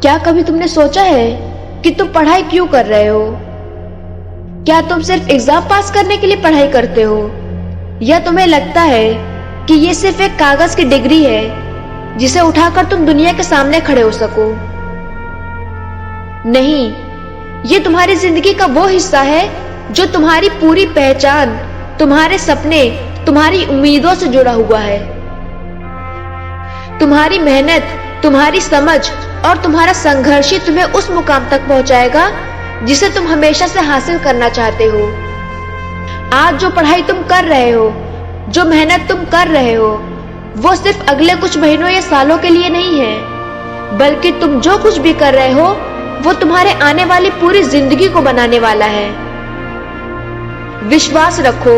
क्या कभी तुमने सोचा है कि तुम पढ़ाई क्यों कर रहे हो? क्या तुम सिर्फ एग्जाम पास करने के लिए पढ़ाई करते हो, या तुम्हें लगता है कि ये सिर्फ एक कागज की डिग्री है जिसे उठाकर तुम दुनिया के सामने खड़े हो सको? नहीं, ये तुम्हारी जिंदगी का वो हिस्सा है जो तुम्हारी पूरी पहचान, तुम्हारे सपने, तुम्हारी उम्मीदों से जुड़ा हुआ है। तुम्हारी मेहनत, तुम्हारी समझ और तुम्हारा संघर्ष ही तुम्हें उस मुकाम तक पहुंचाएगा जिसे तुम हमेशा से हासिल करना चाहते हो। आज जो पढ़ाई तुम कर रहे हो, जो मेहनत तुम कर रहे हो, वो सिर्फ अगले कुछ महीनों या सालों के लिए नहीं है, बल्कि तुम जो कुछ भी कर रहे हो वो तुम्हारे आने वाली पूरी जिंदगी को बनाने वाला है। विश्वास रखो,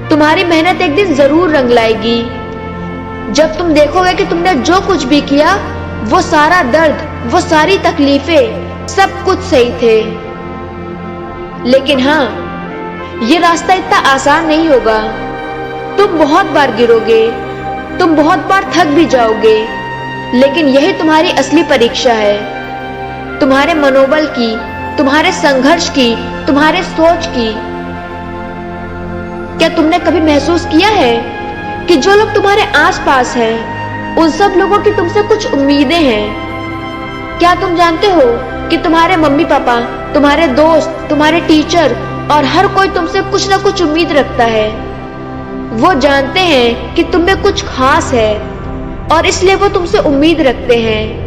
तुम्हारी मेहनत एक दिन जरूर रंग लाएगी। जब तुम देखोगे कि तुमने जो कुछ भी किया, वो सारा दर्द, वो सारी तकलीफें, सब कुछ सही थे। लेकिन हाँ, ये रास्ता इतना आसान नहीं होगा। तुम बहुत बार गिरोगे, तुम बहुत बार थक भी जाओगे, लेकिन यही तुम्हारी असली परीक्षा है, तुम्हारे मनोबल की, तुम्हारे संघर्ष की, तुम्हारे सोच की। क्या तुमने कभी महसूस किया है कि जो लोग तुम्हारे आसपास हैं, उन सब लोगों की तुमसे कुछ उम्मीदें हैं? क्या तुम जानते हो कि तुम्हारे मम्मी पापा, तुम्हारे दोस्त, तुम्हारे टीचर और हर कोई तुमसे कुछ ना कुछ उम्मीद रखता है। वो जानते हैं कि तुम में कुछ खास है और इसलिए वो तुमसे उम्मीद रखते हैं।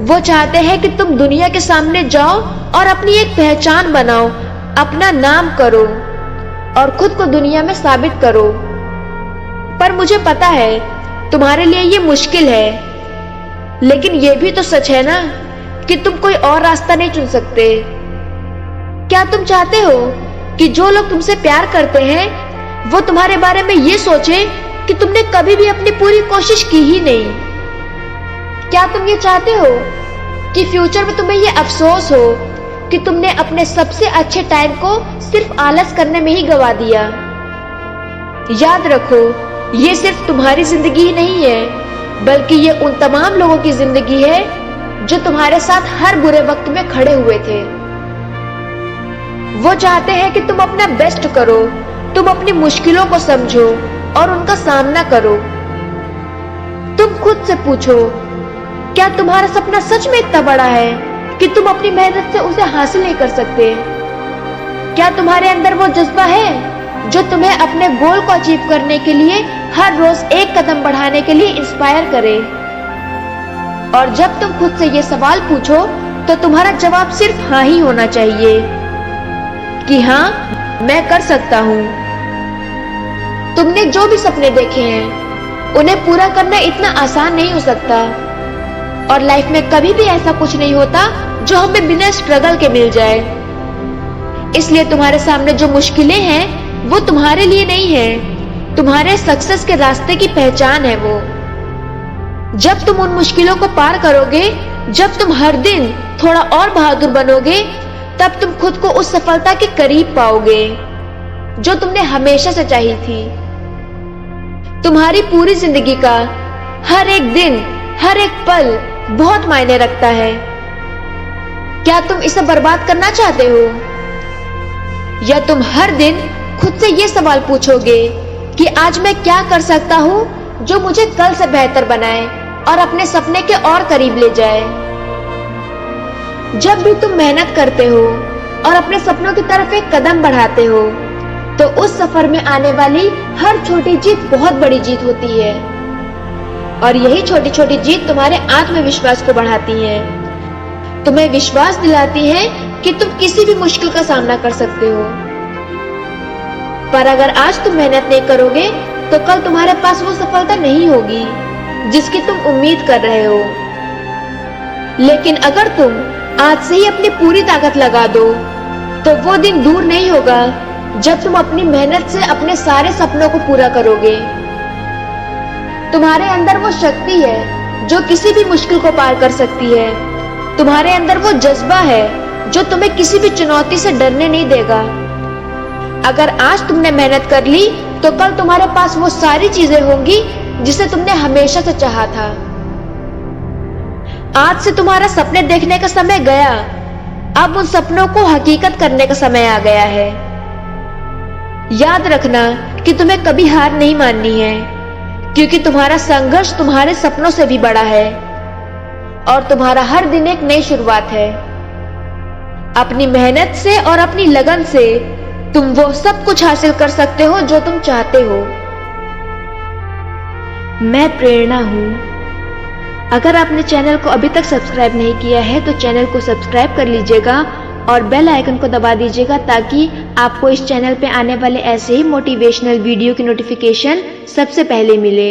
वो चाहते हैं कि तुम दुनिया के सामने जाओ और अपनी एक पहचान बनाओ, अपना नाम करो और खुद को दुनिया में साबित करो। पर मुझे पता है तुम्हारे लिए ये मुश्किल है, लेकिन ये भी तो सच है ना कि तुम कोई और रास्ता नहीं चुन सकते। क्या तुम चाहते हो कि जो लोग तुमसे प्यार करते हैं वो तुम्हारे बारे में ये सोचें कि तुमने कभी भी अपनी पूरी कोशिश की ही नहीं? क्या तुम ये चाहते हो कि फ्यूचर में तुम्हें ये अफसोस हो कि तुमने अपने सबसे अच्छे टाइम को सिर्फ आलस करने में ही गवा दिया? याद रखो, ये सिर्फ तुम्हारी जिंदगी ही नहीं है, बल्कि ये उन तमाम लोगों की जिंदगी है जो तुम्हारे साथ हर बुरे वक्त में खड़े हुए थे। वो चाहते हैं कि तुम अपना बेस्ट करो, तुम अपनी मुश्किलों को समझो और उनका सामना करो। तुम खुद से पूछो, क्या तुम्हारा सपना सच में इतना बड़ा है कि तुम अपनी मेहनत से उसे हासिल नहीं कर सकते? क्या तुम्हारे अंदर वो जज्बा है जो तुम्हें अपने गोल को अचीव करने के लिए हर रोज एक कदम बढ़ाने के लिए इंस्पायर करे? और जब तुम खुद से ये सवाल पूछो तो तुम्हारा जवाब सिर्फ हाँ ही होना चाहिए कि हाँ, मैं कर सकता हूँ। तुमने जो भी सपने देखे हैं, उन्हें पूरा करना इतना आसान नहीं हो सकता, और लाइफ में कभी भी ऐसा कुछ नहीं होता जो हमें बिना स्ट्रगल के मिल जाए। इसलिए तुम्हारे सामने जो मुश्किलें हैं वो तुम्हारे लिए नहीं है, तुम्हारे सक्सेस के रास्ते की पहचान है वो। जब तुम उन मुश्किलों को पार करोगे, जब तुम हर दिन थोड़ा और बहादुर बनोगे, तब तुम खुद को उस सफलता के करीब पाओगे जो तुमने हमेशा से चाही थी। तुम्हारी पूरी जिंदगी का हर एक दिन, हर एक पल बहुत मायने रखता है। क्या तुम इसे बर्बाद करना चाहते हो, या तुम हर दिन खुद से ये सवाल पूछोगे कि आज मैं क्या कर सकता हूँ जो मुझे कल से बेहतर बनाए और अपने सपने के और करीब ले जाए? जब भी तुम मेहनत करते हो और अपने सपनों की तरफ एक कदम बढ़ाते हो, तो उस सफर में आने वाली हर छोटी जीत बहुत बड़ी जीत होती है, और यही छोटी छोटी जीत तुम्हारे आत्मविश्वास को बढ़ाती है, तुम्हें विश्वास दिलाती है कि तुम किसी भी मुश्किल का सामना कर सकते हो। पर अगर आज तुम मेहनत नहीं करोगे तो कल तुम्हारे पास वो सफलता नहीं होगी जिसकी तुम उम्मीद कर रहे हो। लेकिन अगर तुम आज से ही अपनी पूरी ताकत लगा दो, तो वो दिन दूर नहीं होगा जब तुम अपनी मेहनत से अपने सारे सपनों को पूरा करोगे। तुम्हारे अंदर वो शक्ति है जो किसी भी मुश्किल को पार कर सकती है। तुम्हारे अंदर वो जज्बा है जो तुम्हें किसी भी चुनौती से डरने नहीं देगा। अगर आज तुमने मेहनत कर ली, तो कल तुम्हारे पास वो सारी चीजें होंगी जिसे तुमने हमेशा से चाहा था। आज से तुम्हारा सपने देखने का समय गया। अब उन सपनों को हकीकत करने का समय आ गया है। याद रखना कि तुम्हें कभी हार नहीं माननी है, क्योंकि तुम्हारा संघर्ष तुम्हारे सपनों से भी बड़ा है और तुम्हारा हर दिन एक नई शुरुआत है। अपनी मेहनत से और अपनी लगन से तुम वो सब कुछ हासिल कर सकते हो जो तुम चाहते हो। मैं प्रेरणा हूं। अगर आपने चैनल को अभी तक सब्सक्राइब नहीं किया है तो चैनल को सब्सक्राइब कर लीजिएगा और बेल आइकन को दबा दीजिएगा, ताकि आपको इस चैनल पे आने वाले ऐसे ही मोटिवेशनल वीडियो की नोटिफिकेशन सबसे पहले मिले।